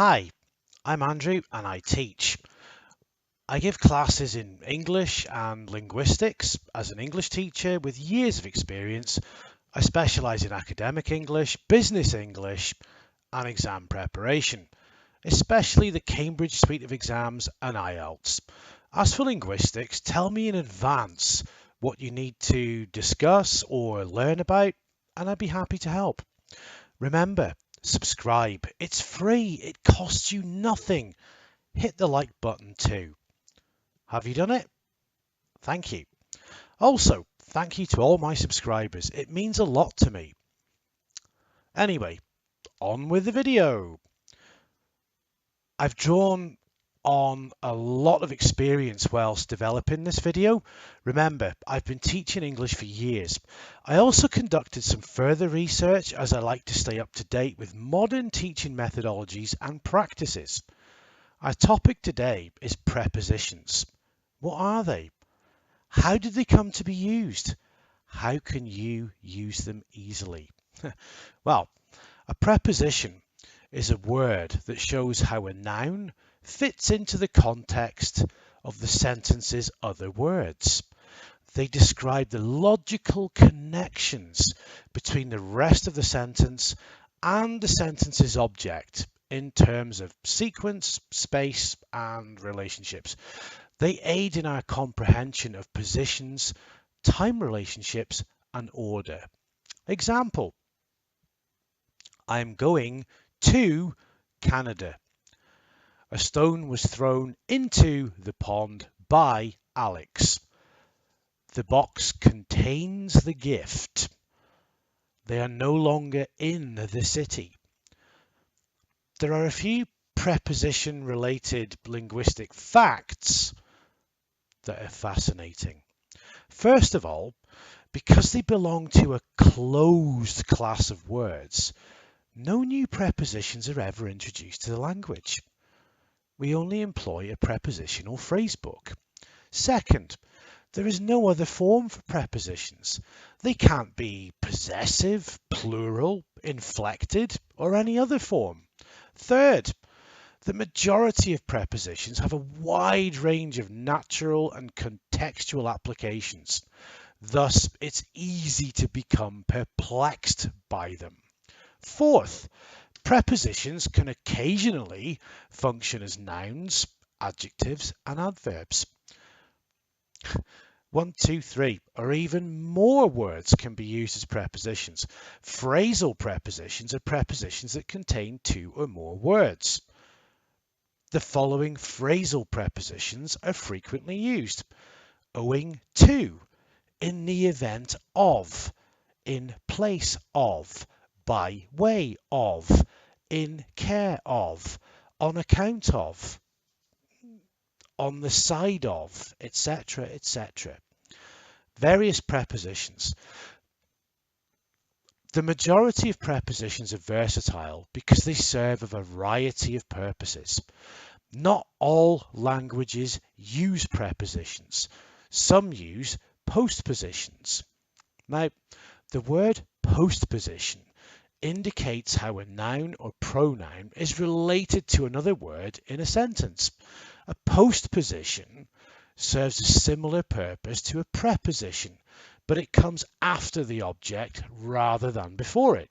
Hi, I'm Andrew and I teach. I give classes in English and linguistics. As an English teacher with years of experience, I specialise in academic English, business English and exam preparation, especially the Cambridge suite of exams and IELTS. As for linguistics, tell me in advance what you need to discuss or learn about and I'd be happy to help. Remember, subscribe. It's free. It costs you nothing. Hit the like button too. Have you done it? Thank you. Also, thank you to all my subscribers. It means a lot to me. Anyway, on with the video. I've drawn on a lot of experience whilst developing this video. Remember, I've been teaching English for years. I also conducted some further research as I like to stay up to date with modern teaching methodologies and practices. Our topic today is prepositions. What are they? How did they come to be used? How can you use them easily? Well, a preposition is a word that shows how a noun fits into the context of the sentence's other words. They describe the logical connections between the rest of the sentence and the sentence's object in terms of sequence, space, and relationships. They aid in our comprehension of positions, time relationships, and order. Example: I'm going to Canada. A stone was thrown into the pond by Alex. The box contains the gift. They are no longer in the city. There are a few preposition-related linguistic facts that are fascinating. First of all, because they belong to a closed class of words, no new prepositions are ever introduced to the language. We only employ a prepositional phrasebook. Second, there is no other form for prepositions. They can't be possessive, plural, inflected, or any other form. Third, the majority of prepositions have a wide range of natural and contextual applications. Thus, it's easy to become perplexed by them. Fourth, prepositions can occasionally function as nouns, adjectives, and adverbs. 1, 2, 3, or even more words can be used as prepositions. Phrasal prepositions are prepositions that contain 2 or more words. The following phrasal prepositions are frequently used: owing to, in the event of, in place of, by way of, in care of, on account of, on the side of, etc., etc. Various prepositions. The majority of prepositions are versatile because they serve a variety of purposes. Not all languages use prepositions. Some use postpositions. Now, the word postposition indicates how a noun or pronoun is related to another word in a sentence. A postposition serves a similar purpose to a preposition, but it comes after the object rather than before it.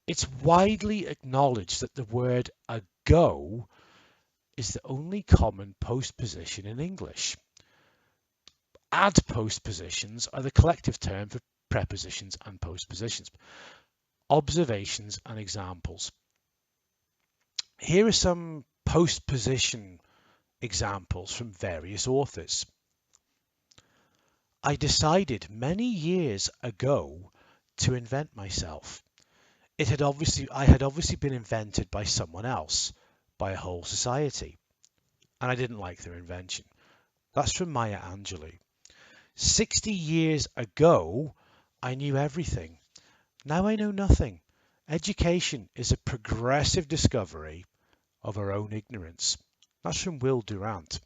It's widely acknowledged that the word ago is the only common postposition in English. Adpositions are the collective term for prepositions and postpositions. Observations and examples. Here are some postposition examples from various authors. I decided many years ago to invent myself. I had obviously been invented by someone else, by a whole society, and I didn't like their invention. That's from Maya Angelou. 60 years ago, I knew everything. Now I know nothing. Education is a progressive discovery of our own ignorance. That's from Will Durant.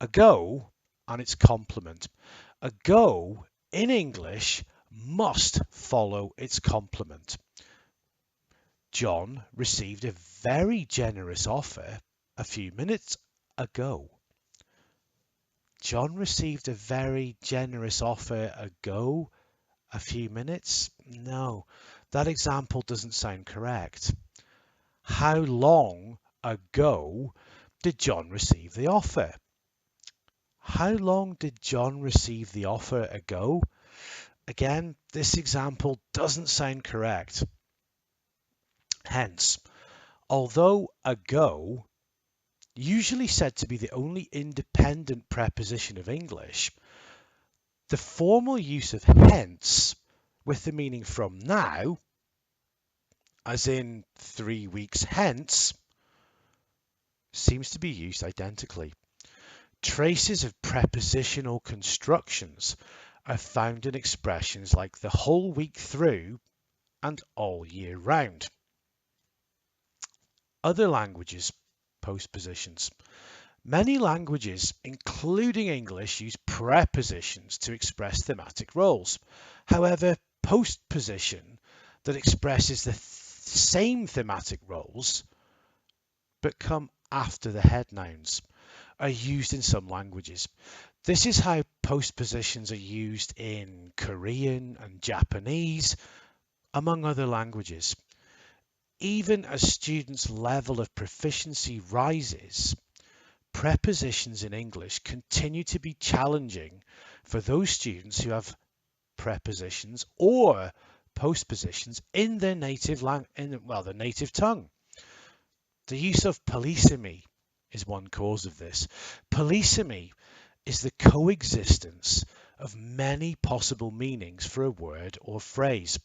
Ago and its complement. Ago in English must follow its complement. John received a very generous offer a few minutes ago. John received a very generous offer ago, a few minutes? No, that example doesn't sound correct. How long ago did John receive the offer? How long did John receive the offer ago? Again, this example doesn't sound correct. Hence, although ago, usually said to be the only independent preposition of English, the formal use of hence with the meaning from now, as in 3 weeks hence, seems to be used identically. Traces of prepositional constructions are found in expressions like the whole week through and all year round. Other languages, postpositions. Many languages, including English, use prepositions to express thematic roles. However, postposition that expresses the same thematic roles but come after the head nouns are used in some languages. This is how postpositions are used in Korean and Japanese, among other languages. Even as students' level of proficiency rises, prepositions in English continue to be challenging for those students who have prepositions or postpositions in their native their native tongue. The use of polysemy is one cause of this. Polysemy is the coexistence of many possible meanings for a word or phrase.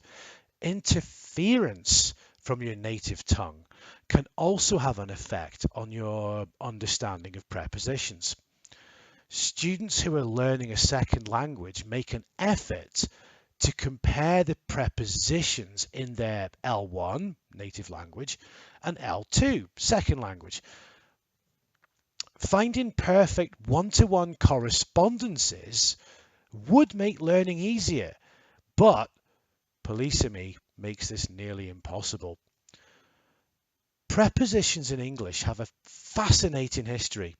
Interference from your native tongue can also have an effect on your understanding of prepositions. Students who are learning a second language make an effort to compare the prepositions in their L1, native language, and L2, second language. Finding perfect one-to-one correspondences would make learning easier, but polysemy makes this nearly impossible. Prepositions in English have a fascinating history.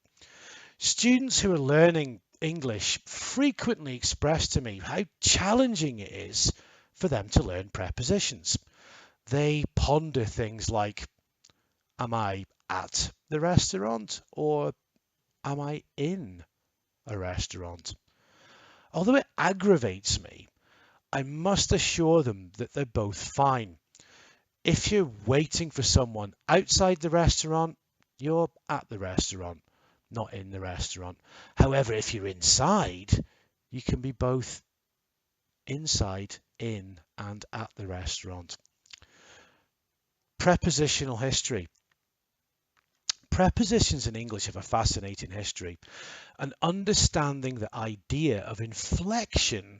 Students who are learning English frequently express to me how challenging it is for them to learn prepositions. They ponder things like, am I at the restaurant or am I in a restaurant? Although it aggravates me, I must assure them that they're both fine. If you're waiting for someone outside the restaurant, you're at the restaurant, not in the restaurant. However, if you're inside, you can be both inside, in, and at the restaurant. Prepositional history. Prepositions in English have a fascinating history, and understanding the idea of inflection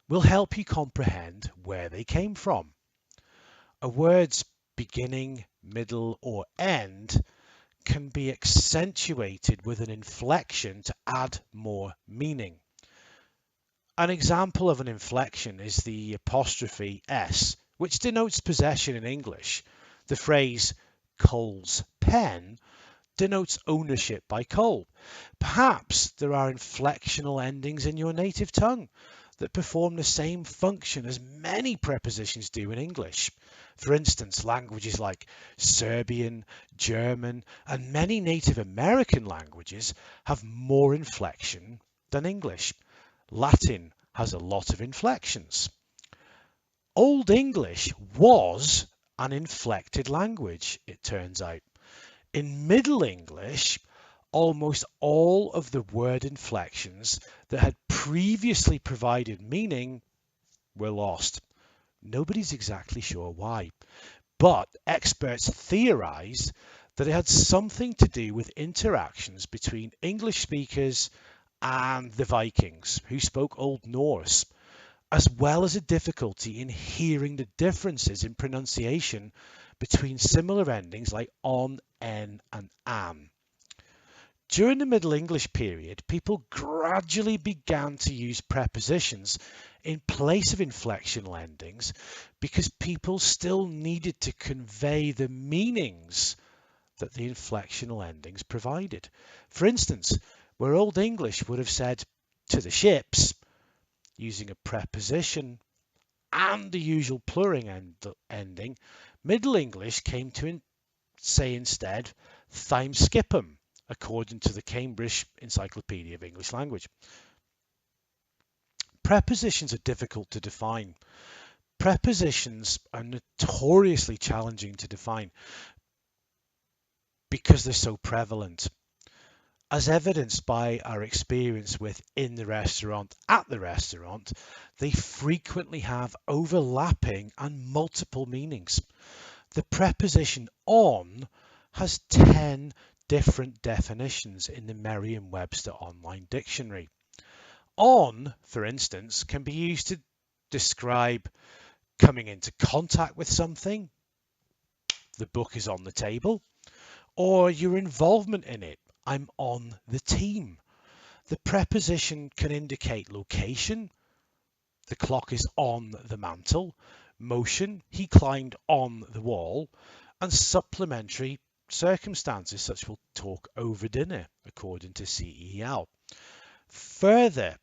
will help you comprehend where they came from. A word's beginning, middle, or end can be accentuated with an inflection to add more meaning. An example of an inflection is the apostrophe S, which denotes possession in English. The phrase Cole's pen denotes ownership by Cole. Perhaps there are inflectional endings in your native tongue that perform the same function as many prepositions do in English. For instance, languages like Serbian, German, and many Native American languages have more inflection than English. Latin has a lot of inflections. Old English was an inflected language, it turns out. In Middle English, almost all of the word inflections that had previously provided meaning were lost. Nobody's exactly sure why, but experts theorize that it had something to do with interactions between English speakers and the Vikings, who spoke Old Norse, as well as a difficulty in hearing the differences in pronunciation between similar endings like on, en, and an. During the Middle English period, people gradually began to use prepositions in place of inflectional endings because people still needed to convey the meanings that the inflectional endings provided. For instance, where Old English would have said to the ships using a preposition and the usual ending, Middle English came to say instead "Thyme skip 'em," according to the Cambridge Encyclopedia of English Language. Prepositions are difficult to define. Prepositions are notoriously challenging to define because they're so prevalent. As evidenced by our experience with in the restaurant, at the restaurant, they frequently have overlapping and multiple meanings. The preposition on has 10 different definitions in the Merriam-Webster Online Dictionary. On, for instance, can be used to describe coming into contact with something, the book is on the table, or your involvement in it, I'm on the team. The preposition can indicate location, the clock is on the mantle, motion, he climbed on the wall, and supplementary circumstances such we'll talk over dinner, according to CEL. Further,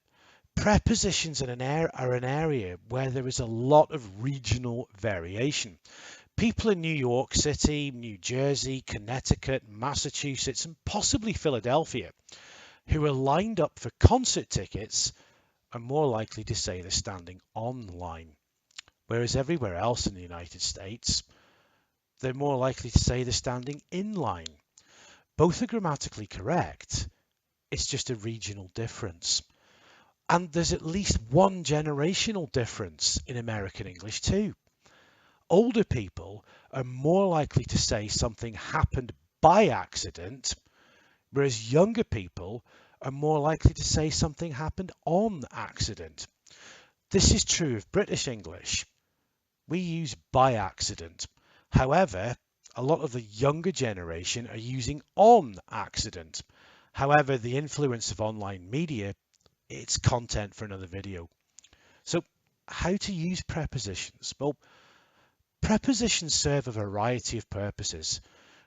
prepositions are an area where there is a lot of regional variation. People in New York City, New Jersey, Connecticut, Massachusetts, and possibly Philadelphia who are lined up for concert tickets are more likely to say they're standing on line, whereas everywhere else in the United States, they're more likely to say they're standing in line. Both are grammatically correct. It's just a regional difference. And there's at least one generational difference in American English too. Older people are more likely to say something happened by accident, whereas younger people are more likely to say something happened on accident. This is true of British English. We use by accident. However, a lot of the younger generation are using on accident. However, the influence of online media, it's content for another video. So how to use prepositions? Well, prepositions serve a variety of purposes.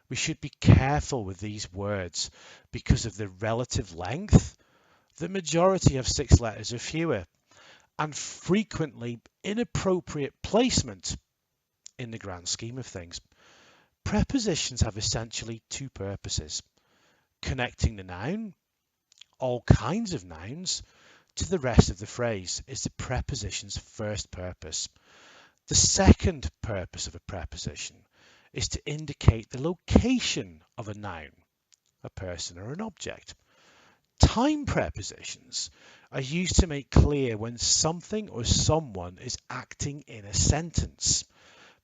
We should be careful with these words because of the relative length. The majority have 6 letters or fewer, and frequently inappropriate placement in the grand scheme of things. Prepositions have essentially 2 purposes: connecting the noun, all kinds of nouns, to the rest of the phrase is the preposition's first purpose. The second purpose of a preposition is to indicate the location of a noun, a person or an object. Time prepositions are used to make clear when something or someone is acting in a sentence.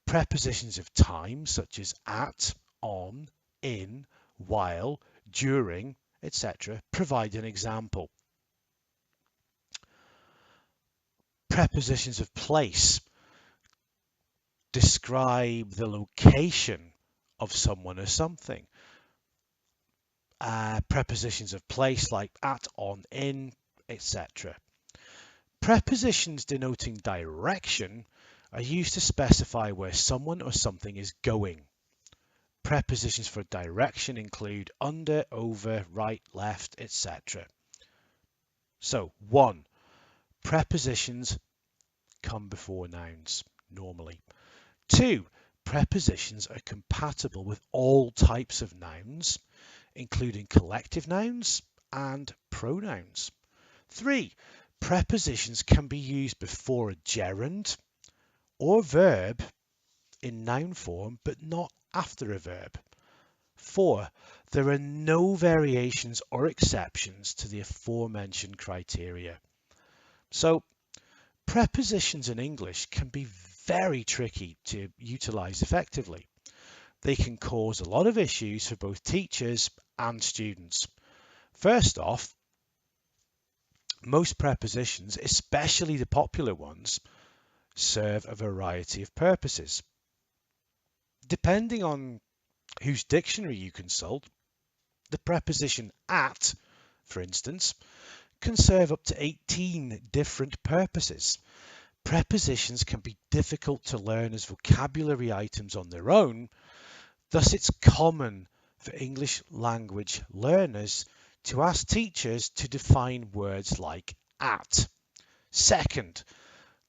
Prepositions of time, such as at, on, in, while, during, etc., provide an example. Prepositions of place describe the location of someone or something. Prepositions of place like at, on, in, etc. Prepositions denoting direction are used to specify where someone or something is going. Prepositions for direction include under, over, right, left, etc. So, 1. Prepositions come before nouns, normally. 2. Prepositions are compatible with all types of nouns, including collective nouns and pronouns. 3. Prepositions can be used before a gerund or verb in noun form, but not after a verb. 4. There are no variations or exceptions to the aforementioned criteria. So, prepositions in English can be very tricky to utilize effectively. They can cause a lot of issues for both teachers and students. First off, most prepositions, especially the popular ones, serve a variety of purposes. Depending on whose dictionary you consult, The preposition at, for instance, can serve up to 18 different purposes. Prepositions can be difficult to learn as vocabulary items on their own, thus it's common for English language learners to ask teachers to define words like at. Second,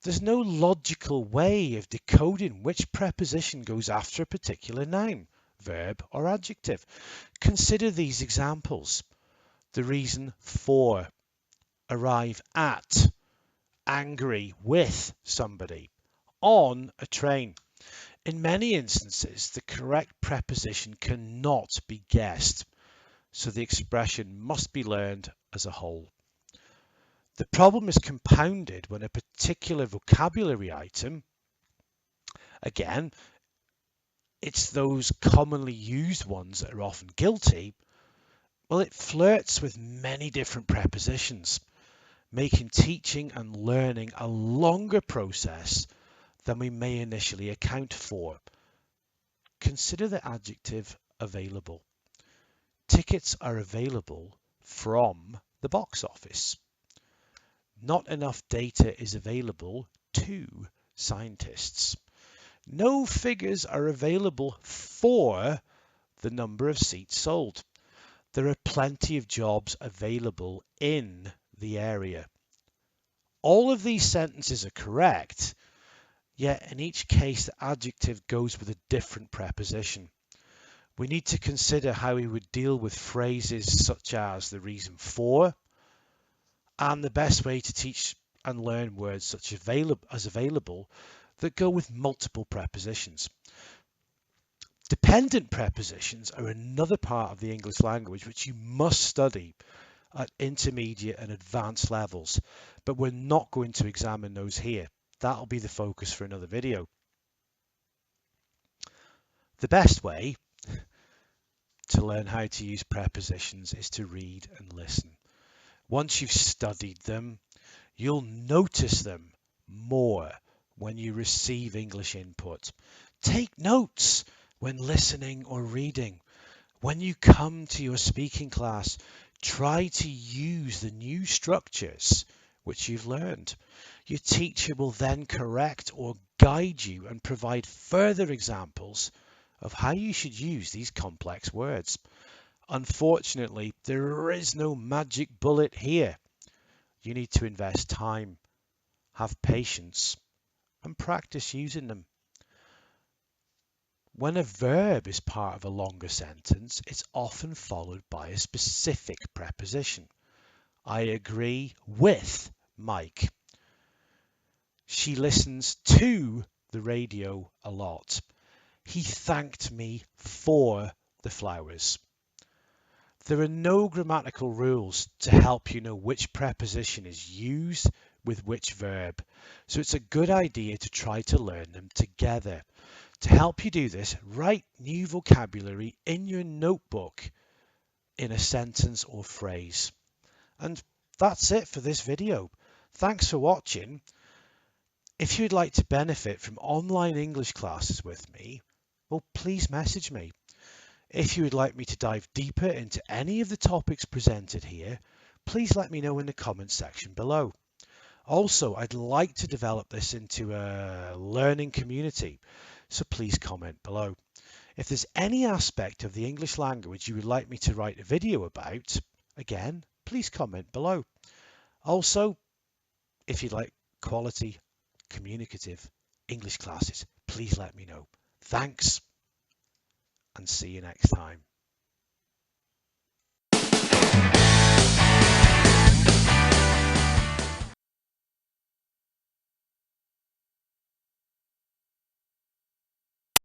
there's no logical way of decoding which preposition goes after a particular noun, verb, or adjective. Consider these examples. The reason for, arrive at, angry with somebody, on a train. In many instances, the correct preposition cannot be guessed, so the expression must be learned as a whole. The problem is compounded when a particular vocabulary item, again, it's those commonly used ones that are often guilty, well, it flirts with many different prepositions, making teaching and learning a longer process than we may initially account for. Consider the adjective available. Tickets are available from the box office. Not enough data is available to scientists. No figures are available for the number of seats sold. There are plenty of jobs available in the area. All of these sentences are correct, yet in each case the adjective goes with a different preposition. We need to consider how we would deal with phrases such as the reason for, and the best way to teach and learn words such as available that go with multiple prepositions. Dependent prepositions are another part of the English language which you must study at intermediate and advanced levels, but we're not going to examine those here. That'll be the focus for another video. The best way to learn how to use prepositions is to read and listen. Once you've studied them, you'll notice them more when you receive English input. Take notes when listening or reading. When you come to your speaking class, try to use the new structures which you've learned. Your teacher will then correct or guide you and provide further examples of how you should use these complex words. Unfortunately, there is no magic bullet here. You need to invest time, have patience, and practice using them. When a verb is part of a longer sentence, it's often followed by a specific preposition. I agree with Mike. She listens to the radio a lot. He thanked me for the flowers. There are no grammatical rules to help you know which preposition is used with which verb, so it's a good idea to try to learn them together. To help you do this, write new vocabulary in your notebook in a sentence or phrase. And that's it for this video. Thanks for watching. If you'd like to benefit from online English classes with me, well, please message me. If you would like me to dive deeper into any of the topics presented here, please let me know in the comments section below. Also, I'd like to develop this into a learning community, so please comment below. If there's any aspect of the English language you would like me to write a video about, again, please comment below. Also, if you'd like quality, communicative English classes, please let me know. Thanks, and see you next time.